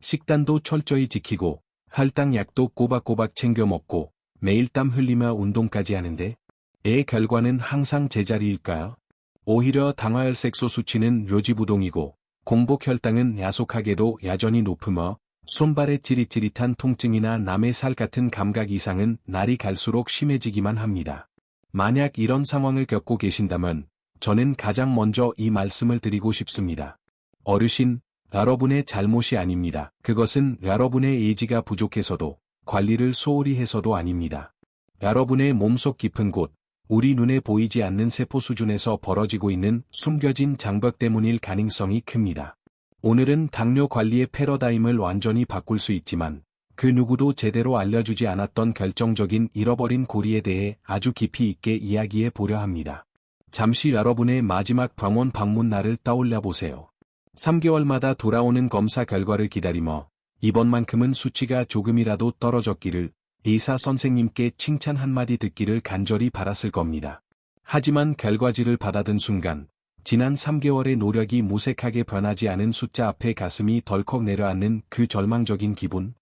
식단도 철저히 지키고 혈당 약도 꼬박꼬박 챙겨 먹고 매일 땀 흘리며 운동까지 하는데 결과는 항상 제자리일까요? 오히려 당화혈색소 수치는 묘지부동이고 공복 혈당은 야속하게도 여전히 높으며 손발의 찌릿찌릿한 통증이나 남의 살 같은 감각 이상은 날이 갈수록 심해지기만 합니다. 만약 이런 상황을 겪고 계신다면 저는 가장 먼저 이 말씀을 드리고 싶습니다. 어르신, 여러분의 잘못이 아닙니다. 그것은 여러분의 의지가 부족해서도 관리를 소홀히 해서도 아닙니다. 여러분의 몸속 깊은 곳, 우리 눈에 보이지 않는 세포 수준에서 벌어지고 있는 숨겨진 장벽 때문일 가능성이 큽니다. 오늘은 당뇨 관리의 패러다임을 완전히 바꿀 수 있지만 그 누구도 제대로 알려주지 않았던 결정적인 잃어버린 고리에 대해 아주 깊이 있게 이야기해 보려 합니다. 잠시 여러분의 마지막 병원 방문 날을 떠올려 보세요. 3개월마다 돌아오는 검사 결과를 기다리며 이번만큼은 수치가 조금이라도 떨어졌기를 의사 선생님께 칭찬 한마디 듣기를 간절히 바랐을 겁니다. 하지만 결과지를 받아든 순간 지난 3개월의 노력이 무색하게 변하지 않은 숫자 앞에 가슴이 덜컥 내려앉는 그 절망적인 기분.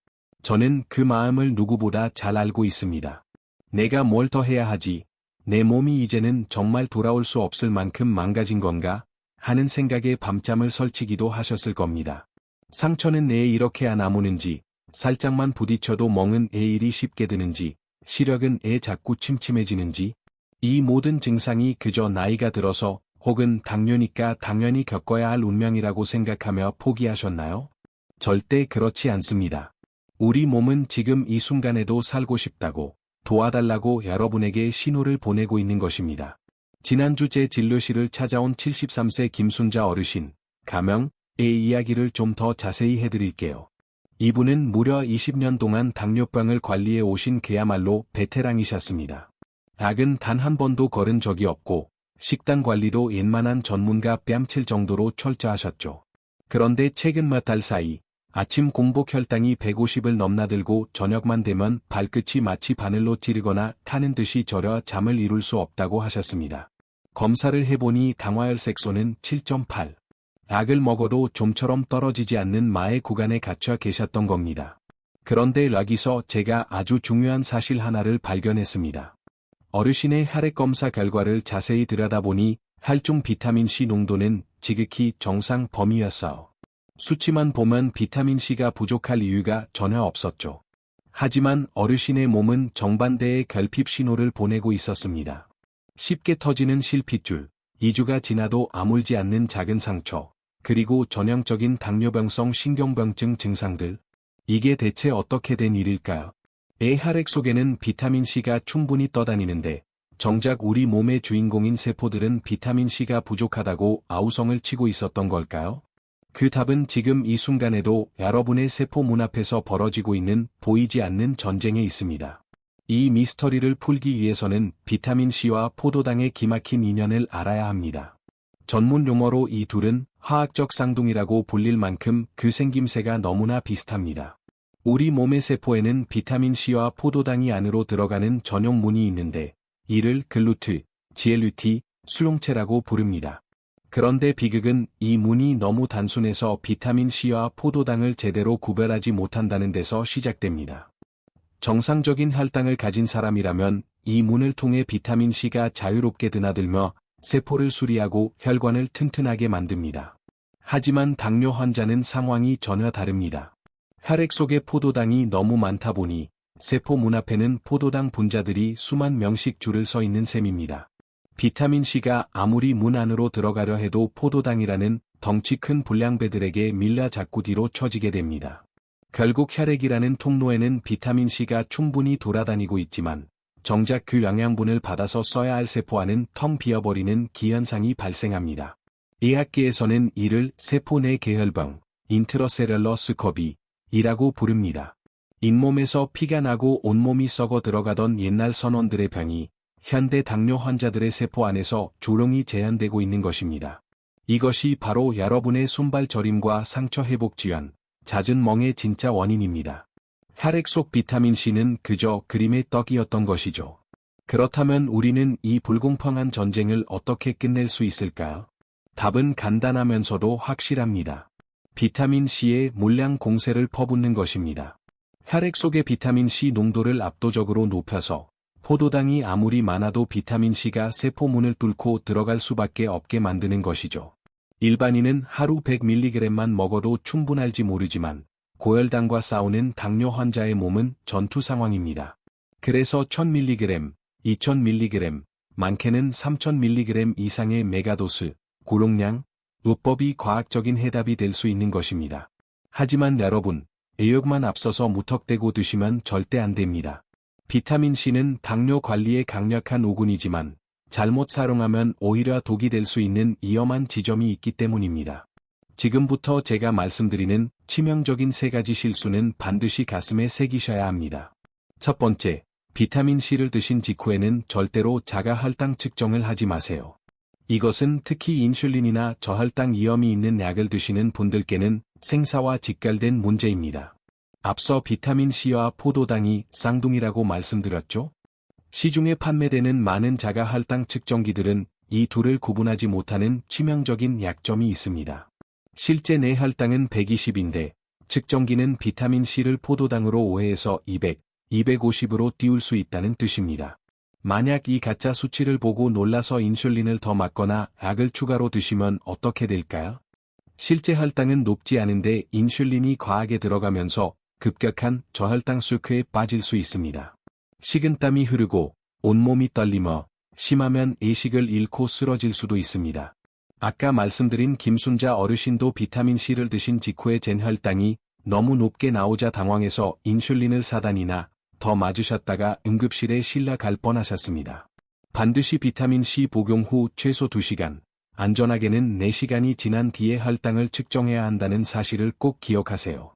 저는 그 마음을 누구보다 잘 알고 있습니다. 내가 뭘 더 해야 하지? 내 몸이 이제는 정말 돌아올 수 없을 만큼 망가진 건가? 하는 생각에 밤잠을 설치기도 하셨을 겁니다. 상처는 내 이렇게 안 아무는지, 살짝만 부딪혀도 멍은 일이 쉽게 드는지, 시력은 자꾸 침침해지는지, 이 모든 증상이 그저 나이가 들어서 혹은 당뇨니까 당연히 겪어야 할 운명이라고 생각하며 포기하셨나요? 절대 그렇지 않습니다. 우리 몸은 지금 이 순간에도 살고 싶다고, 도와달라고 여러분에게 신호를 보내고 있는 것입니다. 지난주 제 진료실을 찾아온 73세 김순자 어르신, 가명의 이야기를 좀 더 자세히 해드릴게요. 이분은 무려 20년 동안 당뇨병을 관리해 오신 그야말로 베테랑이셨습니다. 약은 단 한 번도 거른 적이 없고 식단 관리도 웬만한 전문가 뺨칠 정도로 철저하셨죠. 그런데 최근 몇 달 사이 아침 공복 혈당이 150을 넘나들고 저녁만 되면 발끝이 마치 바늘로 찌르거나 타는 듯이 저려 잠을 이룰 수 없다고 하셨습니다. 검사를 해보니 당화혈색소는 7.8. 약을 먹어도 좀처럼 떨어지지 않는 마의 구간에 갇혀 계셨던 겁니다. 그런데 여기서 제가 아주 중요한 사실 하나를 발견했습니다. 어르신의 혈액 검사 결과를 자세히 들여다보니 혈중 비타민C 농도는 지극히 정상 범위였어요. 수치만 보면 비타민C가 부족할 이유가 전혀 없었죠. 하지만 어르신의 몸은 정반대의 결핍 신호를 보내고 있었습니다. 쉽게 터지는 실핏줄, 2주가 지나도 아물지 않는 작은 상처, 그리고 전형적인 당뇨병성 신경병증 증상들. 이게 대체 어떻게 된 일일까요? 혈액 속에는 비타민C가 충분히 떠다니는데 정작 우리 몸의 주인공인 세포들은 비타민C가 부족하다고 아우성을 치고 있었던 걸까요? 그 답은 지금 이 순간에도 여러분의 세포 문 앞에서 벌어지고 있는 보이지 않는 전쟁에 있습니다. 이 미스터리를 풀기 위해서는 비타민C와 포도당의 기막힌 인연을 알아야 합니다. 전문 용어로 이 둘은 화학적 쌍둥이라고 불릴 만큼 그 생김새가 너무나 비슷합니다. 우리 몸의 세포에는 비타민C와 포도당이 안으로 들어가는 전용 문이 있는데 이를 글루트, GLUT, 수용체라고 부릅니다. 그런데 비극은 이 문이 너무 단순해서 비타민C와 포도당을 제대로 구별하지 못한다는 데서 시작됩니다. 정상적인 혈당을 가진 사람이라면 이 문을 통해 비타민C가 자유롭게 드나들며 세포를 수리하고 혈관을 튼튼하게 만듭니다. 하지만 당뇨 환자는 상황이 전혀 다릅니다. 혈액 속에 포도당이 너무 많다 보니 세포 문 앞에는 포도당 분자들이 수만 명씩 줄을 서 있는 셈입니다. 비타민C가 아무리 문 안으로 들어가려 해도 포도당이라는 덩치 큰 불량배들에게 밀려 자꾸 뒤로 처지게 됩니다. 결국 혈액이라는 통로에는 비타민C가 충분히 돌아다니고 있지만 정작 그 영양분을 받아서 써야 할 세포 안은 텅 비어버리는 기현상이 발생합니다. 의학계에서는 이를 세포 내 계혈병, 인트러셀룰러 스커비이라고 부릅니다. 잇몸에서 피가 나고 온몸이 썩어 들어가던 옛날 선원들의 병이 현대 당뇨 환자들의 세포 안에서 조롱이 재현되고 있는 것입니다. 이것이 바로 여러분의 손발 저림과 상처 회복 지연, 잦은 멍의 진짜 원인입니다. 혈액 속 비타민C는 그저 그림의 떡이었던 것이죠. 그렇다면 우리는 이 불공평한 전쟁을 어떻게 끝낼 수 있을까요? 답은 간단하면서도 확실합니다. 비타민 C에 물량 공세를 퍼붓는 것입니다. 혈액 속의 비타민 C 농도를 압도적으로 높여서 포도당이 아무리 많아도 비타민 C가 세포문을 뚫고 들어갈 수밖에 없게 만드는 것이죠. 일반인은 하루 100mg만 먹어도 충분할지 모르지만 고혈당과 싸우는 당뇨 환자의 몸은 전투 상황입니다. 그래서 1000mg, 2000mg, 많게는 3000mg 이상의 메가도스, 고용량, 요법이 과학적인 해답이 될 수 있는 것입니다. 하지만 여러분, 의욕만 앞서서 무턱대고 드시면 절대 안 됩니다. 비타민 C는 당뇨 관리에 강력한 오군이지만 잘못 사용하면 오히려 독이 될 수 있는 위험한 지점이 있기 때문입니다. 지금부터 제가 말씀드리는 치명적인 3가지 실수는 반드시 가슴에 새기셔야 합니다. 첫 번째, 비타민 C를 드신 직후에는 절대로 자가 혈당 측정을 하지 마세요. 이것은 특히 인슐린이나 저혈당 위험이 있는 약을 드시는 분들께는 생사와 직결된 문제입니다. 앞서 비타민 C와 포도당이 쌍둥이라고 말씀드렸죠? 시중에 판매되는 많은 자가 혈당 측정기들은 이 둘을 구분하지 못하는 치명적인 약점이 있습니다. 실제 내 혈당은 120인데 측정기는 비타민 C를 포도당으로 오해해서 200, 250으로 띄울 수 있다는 뜻입니다. 만약 이 가짜 수치를 보고 놀라서 인슐린을 더 맞거나 약을 추가로 드시면 어떻게 될까요? 실제 혈당은 높지 않은데 인슐린이 과하게 들어가면서 급격한 저혈당 sul크에 빠질 수 있습니다. 식은땀이 흐르고 온몸이 떨리며 심하면 의식을 잃고 쓰러질 수도 있습니다. 아까 말씀드린 김순자 어르신도 비타민C를 드신 직후에 잰 혈당이 너무 높게 나오자 당황해서 인슐린을 4단이나 더 맞으셨다가 응급실에 실려 갈 뻔하셨습니다. 반드시 비타민C 복용 후 최소 2시간, 안전하게는 4시간이 지난 뒤에 혈당을 측정해야 한다는 사실을 꼭 기억하세요.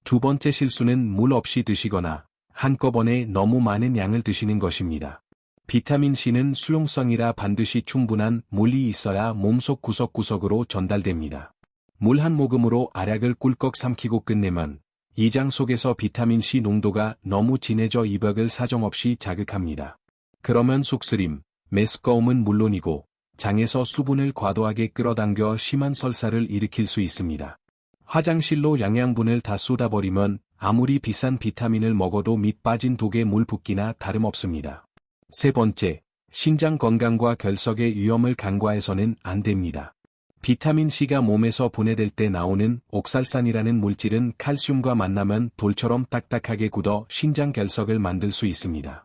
두 번째 실수는 물 없이 드시거나 한꺼번에 너무 많은 양을 드시는 것입니다. 비타민C는 수용성이라 반드시 충분한 물이 있어야 몸속 구석구석으로 전달됩니다. 물 한 모금으로 알약을 꿀꺽 삼키고 끝내면 이장 속에서 비타민C 농도가 너무 진해져 이벽을 사정없이 자극합니다. 그러면 속쓰림, 메스꺼움은 물론이고 장에서 수분을 과도하게 끌어당겨 심한 설사를 일으킬 수 있습니다. 화장실로 영양분을 다 쏟아버리면 아무리 비싼 비타민을 먹어도 밑 빠진 독에 물 붓기나 다름없습니다. 세 번째, 신장 건강과 결석의 위험을 간과해서는 안 됩니다. 비타민C가 몸에서 분해될 때 나오는 옥살산이라는 물질은 칼슘과 만나면 돌처럼 딱딱하게 굳어 신장 결석을 만들 수 있습니다.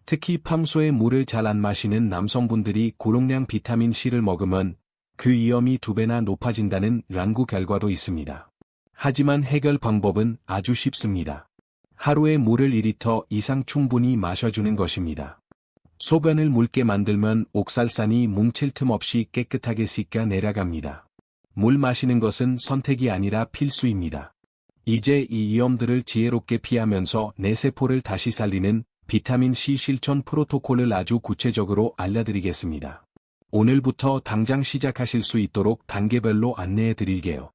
특히 평소에 물을 잘 안 마시는 남성분들이 고용량 비타민C를 먹으면 그 위험이 2배나 높아진다는 연구 결과도 있습니다. 하지만 해결 방법은 아주 쉽습니다. 하루에 물을 2리터 이상 충분히 마셔주는 것입니다. 소변을 묽게 만들면 옥살산이 뭉칠 틈 없이 깨끗하게 씻겨 내려갑니다. 물 마시는 것은 선택이 아니라 필수입니다. 이제 이 위험들을 지혜롭게 피하면서 내 세포를 다시 살리는 비타민C 실천 프로토콜을 아주 구체적으로 알려드리겠습니다. 오늘부터 당장 시작하실 수 있도록 단계별로 안내해 드릴게요.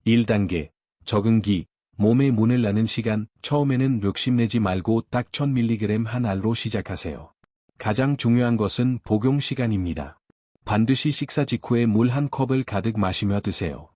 1단계, 적응기, 몸에 문을 여는 시간. 처음에는 욕심내지 말고 딱 1000mg 한 알로 시작하세요. 가장 중요한 것은 복용 시간입니다. 반드시 식사 직후에 물 한 컵을 가득 마시며 드세요.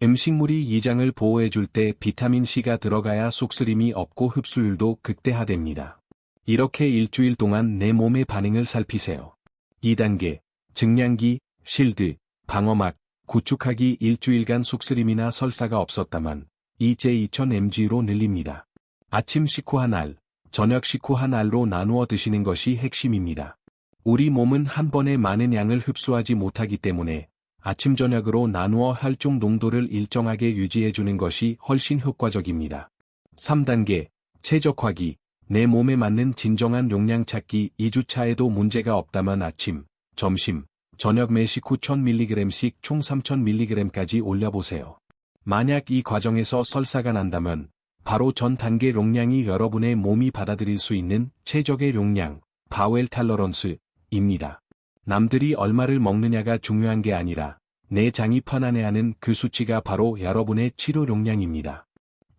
음식물이 위장을 보호해줄 때 비타민C가 들어가야 속쓰림이 없고 흡수율도 극대화됩니다. 이렇게 일주일 동안 내 몸의 반응을 살피세요. 2단계, 증량기, 실드, 방어막, 구축하기. 일주일간 속쓰림이나 설사가 없었다면 이제 2000mg로 늘립니다. 아침 식후 한 알, 저녁 식후 한 알로 나누어 드시는 것이 핵심입니다. 우리 몸은 한 번에 많은 양을 흡수하지 못하기 때문에 아침 저녁으로 나누어 혈중 농도를 일정하게 유지해주는 것이 훨씬 효과적입니다. 3단계, 최적화기, 내 몸에 맞는 진정한 용량 찾기. 2주차에도 문제가 없다면 아침, 점심, 저녁 매 식후 1000mg씩 총 3000mg까지 올려보세요. 만약 이 과정에서 설사가 난다면 바로 전 단계 용량이 여러분의 몸이 받아들일 수 있는 최적의 용량, 바웰 탈러런스입니다. 남들이 얼마를 먹느냐가 중요한 게 아니라 내 장이 편안해하는 그 수치가 바로 여러분의 치료 용량입니다.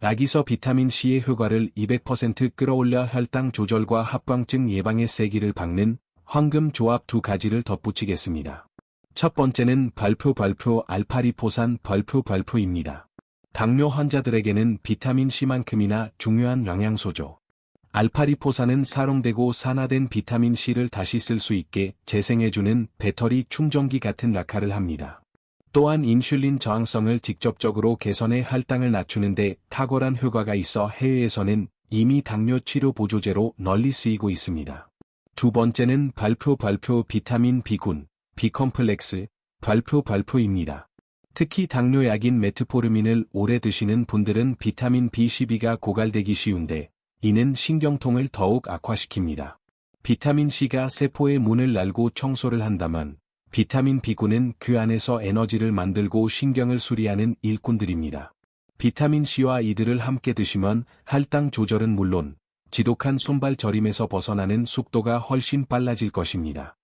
여기서 비타민C의 효과를 200% 끌어올려 혈당 조절과 합병증 예방에 세기를 박는 황금 조합 2가지를 덧붙이겠습니다. 첫 번째는 벌표 알파리포산 벌표입니다. 당뇨 환자들에게는 비타민 C만큼이나 중요한 영양소죠. 알파리포산은 사용되고 산화된 비타민 C를 다시 쓸 수 있게 재생해주는 배터리 충전기 같은 역할을 합니다. 또한 인슐린 저항성을 직접적으로 개선해 혈당을 낮추는데 탁월한 효과가 있어 해외에서는 이미 당뇨 치료 보조제로 널리 쓰이고 있습니다. 두 번째는 발표 비타민 B군, B컴플렉스, 발표입니다. 특히 당뇨약인 메트포르민을 오래 드시는 분들은 비타민 B12가 고갈되기 쉬운데 이는 신경통을 더욱 악화시킵니다. 비타민 C가 세포의 문을 열고 청소를 한다면 비타민 B군은 그 안에서 에너지를 만들고 신경을 수리하는 일꾼들입니다. 비타민 C와 이들을 함께 드시면 혈당 조절은 물론 지독한 손발 저림에서 벗어나는 속도가 훨씬 빨라질 것입니다.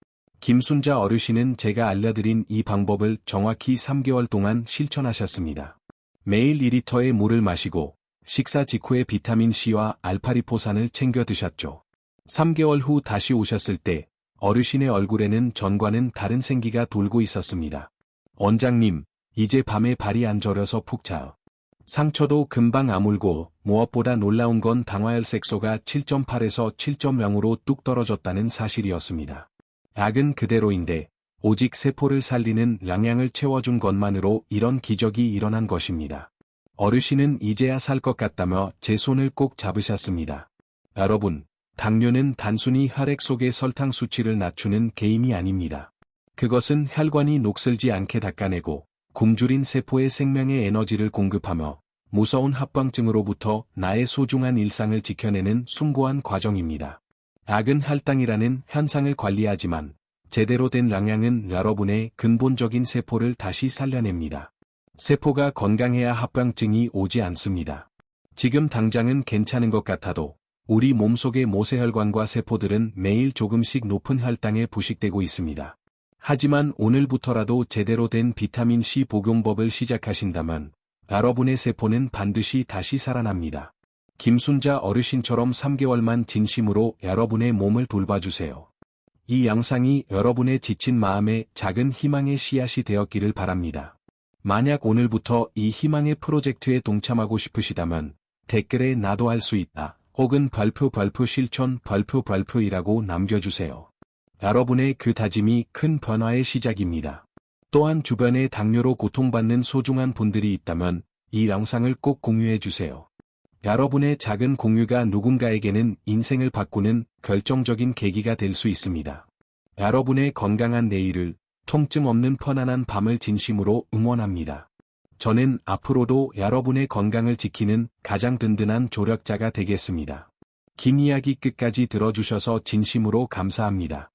김순자 어르신은 제가 알려드린 이 방법을 정확히 3개월 동안 실천하셨습니다. 매일 2리터의 물을 마시고 식사 직후에 비타민 C와 알파리포산을 챙겨 드셨죠. 3개월 후 다시 오셨을 때 어르신의 얼굴에는 전과는 다른 생기가 돌고 있었습니다. 원장님, 이제 밤에 발이 안 저려서 푹 자요. 상처도 금방 아물고 무엇보다 놀라운 건 당화혈색소가 7.8에서 7.0으로 뚝 떨어졌다는 사실이었습니다. 약은 그대로인데 오직 세포를 살리는 영양을 채워준 것만으로 이런 기적이 일어난 것입니다. 어르신은 이제야 살 것 같다며 제 손을 꼭 잡으셨습니다. 여러분, 당뇨는 단순히 혈액 속의 설탕 수치를 낮추는 게임이 아닙니다. 그것은 혈관이 녹슬지 않게 닦아내고 굶주린 세포에 생명의 에너지를 공급하며 무서운 합병증으로부터 나의 소중한 일상을 지켜내는 숭고한 과정입니다. 약은 혈당이라는 현상을 관리하지만 제대로 된 영양은 여러분의 근본적인 세포를 다시 살려냅니다. 세포가 건강해야 합병증이 오지 않습니다. 지금 당장은 괜찮은 것 같아도 우리 몸속의 모세혈관과 세포들은 매일 조금씩 높은 혈당에 부식되고 있습니다. 하지만 오늘부터라도 제대로 된 비타민 C 복용법을 시작하신다면 여러분의 세포는 반드시 다시 살아납니다. 김순자 어르신처럼 3개월만 진심으로 여러분의 몸을 돌봐주세요. 이 영상이 여러분의 지친 마음에 작은 희망의 씨앗이 되었기를 바랍니다. 만약 오늘부터 이 희망의 프로젝트에 동참하고 싶으시다면 댓글에 나도 할 수 있다 혹은 발표 실천 발표이라고 남겨주세요. 여러분의 그 다짐이 큰 변화의 시작입니다. 또한 주변에 당뇨로 고통받는 소중한 분들이 있다면 이 영상을 꼭 공유해주세요. 여러분의 작은 공유가 누군가에게는 인생을 바꾸는 결정적인 계기가 될 수 있습니다. 여러분의 건강한 내일을, 통증 없는 편안한 밤을 진심으로 응원합니다. 저는 앞으로도 여러분의 건강을 지키는 가장 든든한 조력자가 되겠습니다. 긴 이야기 끝까지 들어주셔서 진심으로 감사합니다.